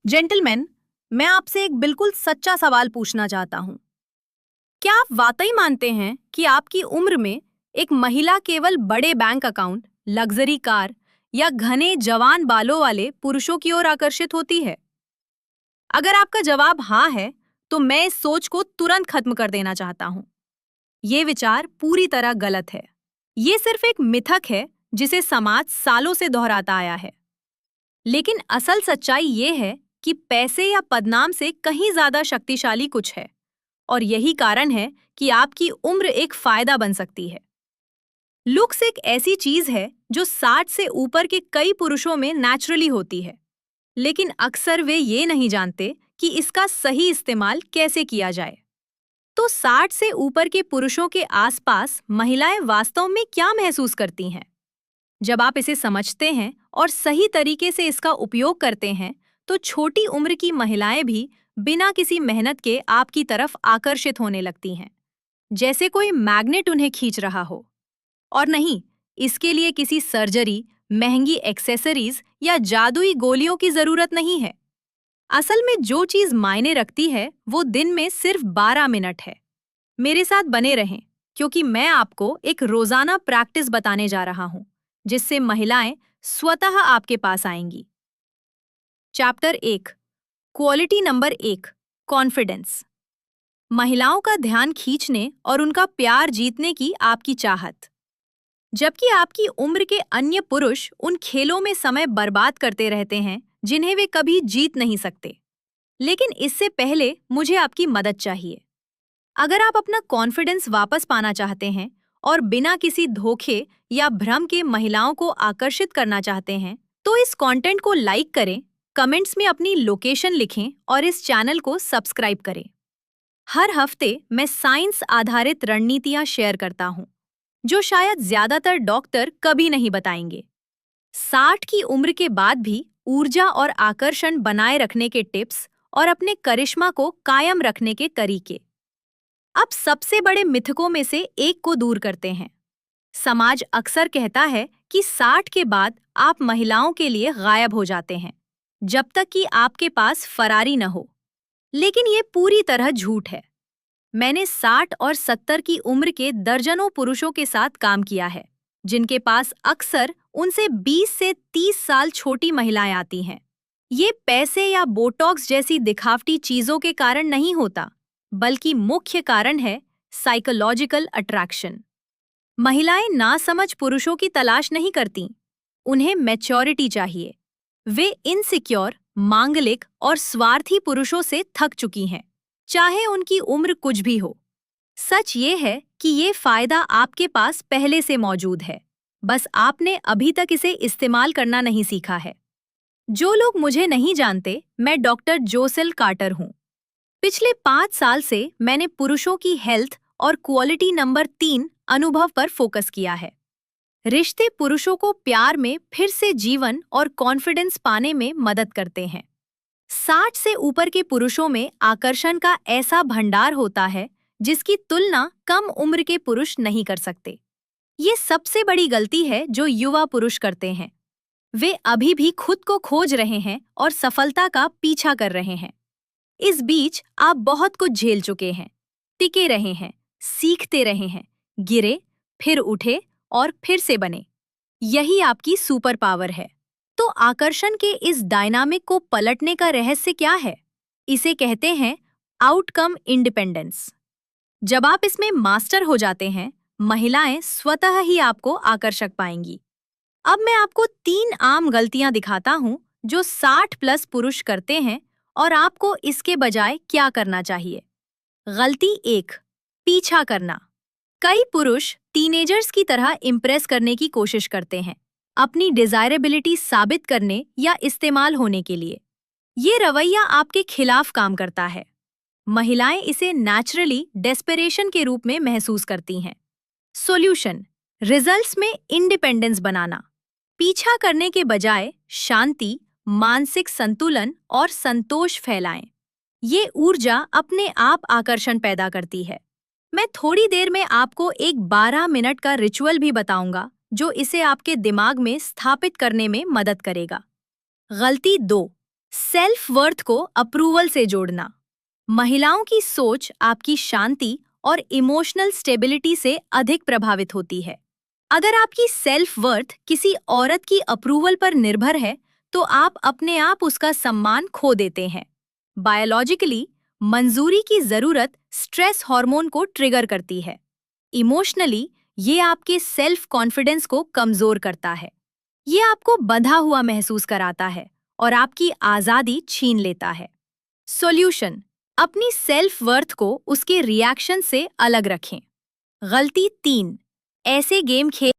Gentleman, मैं आपसे एक बिल्कुल सच्चा सवाल पूछना चाहता हूँ। क्या आप वाकई मानते हैं कि आपकी उम्र में एक महिला केवल बड़े बैंक अकाउंट, लग्जरी कार या घने जवान बालों वाले पुरुषों की ओर आकर्षित होती है? अगर आपका जवाब हाँ है, तो मैं इस सोच को तुरंत खत्म कर देना चाहता हूँ। ये विचार पूरी तरह गलत है। ये सिर्फ एक मिथक है जिसे समाज सालों से दोहराता आया है। लेकिन असल सच्चाई ये है कि पैसे या पदनाम से कहीं ज्यादा शक्तिशाली कुछ है, और यही कारण है कि आपकी उम्र एक फायदा बन सकती है। लुक्स एक ऐसी चीज है जो 60 से ऊपर के कई पुरुषों में नेचुरली होती है, लेकिन अक्सर वे ये नहीं जानते कि इसका सही इस्तेमाल कैसे किया जाए। तो 60 से ऊपर के पुरुषों के आसपास महिलाएं वास्तव में क्या महसूस करती हैं? जब आप इसे समझते हैं और सही तरीके से इसका उपयोग करते हैं, तो छोटी उम्र की महिलाएं भी बिना किसी मेहनत के आपकी तरफ आकर्षित होने लगती हैं, जैसे कोई मैग्नेट उन्हें खींच रहा हो। और नहीं, इसके लिए किसी सर्जरी, महंगी एक्सेसरीज या जादुई गोलियों की जरूरत नहीं है। असल में जो चीज मायने रखती है वो दिन में सिर्फ 12 मिनट है। मेरे साथ बने रहें, क्योंकि मैं आपको एक रोजाना प्रैक्टिस बताने जा रहा हूं जिससे महिलाएं स्वतः आपके पास आएंगी। Chapter 1, quality number 1, confidence. महिलाओं का ध्यान खींचने और उनका प्यार जीतने की आपकी चाहत। जबकि आपकी उम्र के अन्य पुरुष उन खेलों में समय बर्बाद करते रहते हैं जिन्हें वे कभी जीत नहीं सकते। लेकिन इससे पहले मुझे आपकी मदद चाहिए। अगर आप अपना कॉन्फिडेंस वापस पाना चाहते हैं और बिना किसी धोखे या भ्रम के महिलाओं को आकर्षित करना चाहते हैं, तो इस कंटेंट को लाइक करें, कमेंट्स में अपनी लोकेशन लिखें और इस चैनल को सब्सक्राइब करें। हर हफ्ते मैं साइंस आधारित रणनीतियां शेयर करता हूं, जो शायद ज्यादातर डॉक्टर कभी नहीं बताएंगे। 60 की उम्र के बाद भी ऊर्जा और आकर्षण बनाए रखने के टिप्स और अपने करिश्मा को कायम रखने के तरीके। अब सबसे बड़े मिथकों में से एक को दूर करते हैं। समाज अक्सर कहता है कि 60 के बाद आप महिलाओं के लिए गायब हो जाते हैं, जब तक कि आपके पास फरारी न हो। लेकिन ये पूरी तरह झूठ है। मैंने 60 और 70 की उम्र के दर्जनों पुरुषों के साथ काम किया है, जिनके पास अक्सर उनसे 20 से 30 साल छोटी महिलाएं आती हैं। ये पैसे या बोटॉक्स जैसी दिखावटी चीजों के कारण नहीं होता, बल्कि मुख्य कारण है साइकोलॉजिकल अट्रैक्शन। महिलाएं नासमझ पुरुषों की तलाश नहीं करती, उन्हें मैच्योरिटी चाहिए। वे इनसिक्योर, मांगलिक और स्वार्थी पुरुषों से थक चुकी हैं, चाहे उनकी उम्र कुछ भी हो। सच ये है कि ये फायदा आपके पास पहले से मौजूद है, बस आपने अभी तक इसे इस्तेमाल करना नहीं सीखा है। जो लोग मुझे नहीं जानते, मैं डॉक्टर जोसेल कार्टर हूँ। पिछले 5 साल से मैंने पुरुषों की हेल्थ और क्वालिटी नंबर 3 अनुभव पर फोकस किया है। रिश्ते पुरुषों को प्यार में फिर से जीवन और कॉन्फिडेंस पाने में मदद करते हैं। 60 से ऊपर के पुरुषों में आकर्षण का ऐसा भंडार होता है जिसकी तुलना कम उम्र के पुरुष नहीं कर सकते। ये सबसे बड़ी गलती है जो युवा पुरुष करते हैं। वे अभी भी खुद को खोज रहे हैं और सफलता का पीछा कर रहे हैं। इस बीच आप बहुत कुछ झेल चुके हैं, टिके रहे हैं, सीखते रहे हैं, गिरे, फिर उठे और फिर से बने। यही आपकी सुपर पावर है। तो आकर्षण के इस डायनामिक को पलटने का रहस्य क्या है? इसे कहते हैं आउटकम इंडिपेंडेंस। जब आप इसमें मास्टर हो जाते हैं, महिलाएं स्वतः ही आपको आकर्षक पाएंगी। अब मैं आपको 3 आम गलतियां दिखाता हूं जो 60 प्लस पुरुष करते हैं और आपको इसके बजाय क्या करना चाहिए। गलती 1, पीछा करना। कई पुरुष टीनेजर्स की तरह इम्प्रेस करने की कोशिश करते हैं, अपनी डिजायरेबिलिटी साबित करने या इस्तेमाल होने के लिए। ये रवैया आपके खिलाफ काम करता है। महिलाएं इसे नेचुरली डेस्परेशन के रूप में महसूस करती हैं। सॉल्यूशन: रिजल्ट्स में इंडिपेंडेंस बनाना। पीछा करने के बजाय शांति, मानसिक संतुलन और संतोष फैलाएं। ये ऊर्जा अपने आप आकर्षण पैदा करती है। मैं थोड़ी देर में आपको एक 12 मिनट का रिचुअल भी बताऊंगा जो इसे आपके दिमाग में स्थापित करने में मदद करेगा। गलती 2, सेल्फ वर्थ को अप्रूवल से जोड़ना। महिलाओं की सोच आपकी शांति और इमोशनल स्टेबिलिटी से अधिक प्रभावित होती है। अगर आपकी सेल्फ वर्थ किसी औरत की अप्रूवल पर निर्भर है, तो आप अपने आप उसका सम्मान खो देते हैं। बायोलॉजिकली, मंजूरी की जरूरत स्ट्रेस हार्मोन को ट्रिगर करती है। इमोशनली, ये आपके सेल्फ कॉन्फिडेंस को कमजोर करता है। ये आपको बंधा हुआ महसूस कराता है और आपकी आजादी छीन लेता है। सॉल्यूशन: अपनी सेल्फ वर्थ को उसके रिएक्शन से अलग रखें। गलती 3: ऐसे गेम खेल